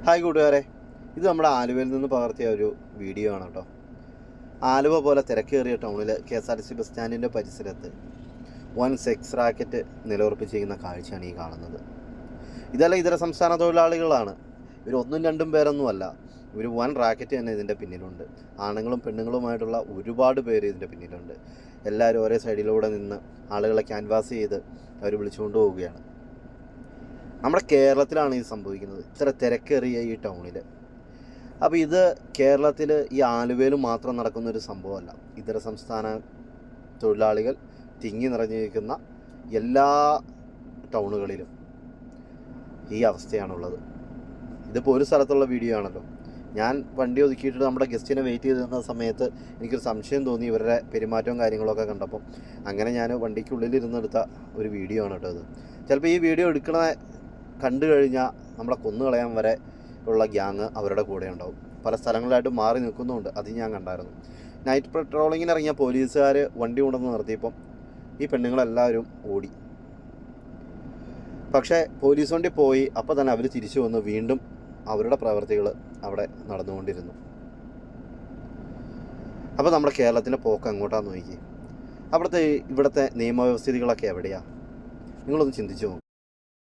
Hi കൂട്ടുകാരെ, ഇത് നമ്മുടെ ആലുവയിൽ നിന്ന് പകർത്തിയ ഒരു വീഡിയോ ആണ് കേട്ടോ. ആലുവ പോലെ തിരക്കേറിയ ടൗണിൽ KSRTC ബസ് സ്റ്റാൻഡിൻ്റെ പരിസരത്ത് വൻ സെക്സ് റാക്കറ്റ് നിലയുറപ്പിച്ചിരിക്കുന്ന കാഴ്ചയാണ് ഈ കാണുന്നത്. ഇതെല്ലാം ഇതര സംസ്ഥാന തൊഴിലാളികളാണ്. ഇവർ ഒന്നും രണ്ടും പേരൊന്നുമല്ല, ഒരു വൻ റാക്കറ്റ് തന്നെ ഇതിൻ്റെ പിന്നിലുണ്ട്. ആണുങ്ങളും പെണ്ണുങ്ങളുമായിട്ടുള്ള ഒരുപാട് പേര് ഇതിൻ്റെ പിന്നിലുണ്ട്. എല്ലാവരും ഒരേ സൈഡിലൂടെ നിന്ന് ആളുകളെ ക്യാൻവാസ് ചെയ്ത് അവർ വിളിച്ചുകൊണ്ട് പോവുകയാണ്. നമ്മുടെ കേരളത്തിലാണ് ഇത് സംഭവിക്കുന്നത്, ഇത്ര തിരക്കേറിയ ഈ ടൗണിൽ. അപ്പോൾ ഇത് കേരളത്തിൽ ഈ ആലുവയിൽ മാത്രം നടക്കുന്നൊരു സംഭവമല്ല. ഇതര സംസ്ഥാന തൊഴിലാളികൾ തിങ്ങി നിറഞ്ഞിരിക്കുന്ന എല്ലാ ടൗണുകളിലും ഈ അവസ്ഥയാണുള്ളത്. ഇതിപ്പോൾ ഒരു സ്ഥലത്തുള്ള വീഡിയോ ആണല്ലോ. ഞാൻ വണ്ടി ഒതുക്കിയിട്ട് നമ്മുടെ ഗസ്റ്റിനെ വെയിറ്റ് ചെയ്ത് നിന്ന സമയത്ത് എനിക്കൊരു സംശയം തോന്നി ഇവരുടെ പെരുമാറ്റവും കാര്യങ്ങളൊക്കെ കണ്ടപ്പോൾ. അങ്ങനെ ഞാൻ വണ്ടിക്കുള്ളിലിരുന്നെടുത്ത ഒരു വീഡിയോ ആണ് കേട്ടോ ഇത്. ചിലപ്പോൾ ഈ വീഡിയോ എടുക്കണ കണ്ടു കഴിഞ്ഞാൽ നമ്മളെ കൊന്നുകളയാൻ വരെ ഉള്ള ഗ്യാങ് അവരുടെ കൂടെ ഉണ്ടാവും. പല സ്ഥലങ്ങളിലായിട്ട് മാറി നിൽക്കുന്നുമുണ്ട്, അത് ഞാൻ കണ്ടായിരുന്നു. നൈറ്റ് പെട്രോളിങ്ങിന് ഇറങ്ങിയ പോലീസുകാർ വണ്ടി കൊണ്ടുവന്ന് നിർത്തിയപ്പം ഈ പെണ്ണുങ്ങളെല്ലാവരും ഓടി. പക്ഷേ പോലീസ് വണ്ടി പോയി, അപ്പോൾ തന്നെ അവർ തിരിച്ചു വന്ന് വീണ്ടും അവരുടെ പ്രവർത്തികൾ അവിടെ നടന്നുകൊണ്ടിരുന്നു. അപ്പോൾ നമ്മുടെ കേരളത്തിലെ പോക്ക് അങ്ങോട്ടാന്ന് നോക്കി. ഇവിടുത്തെ നിയമവ്യവസ്ഥിതികളൊക്കെ എവിടെയാണ്? നിങ്ങളൊന്ന് ചിന്തിച്ചു നോക്കും.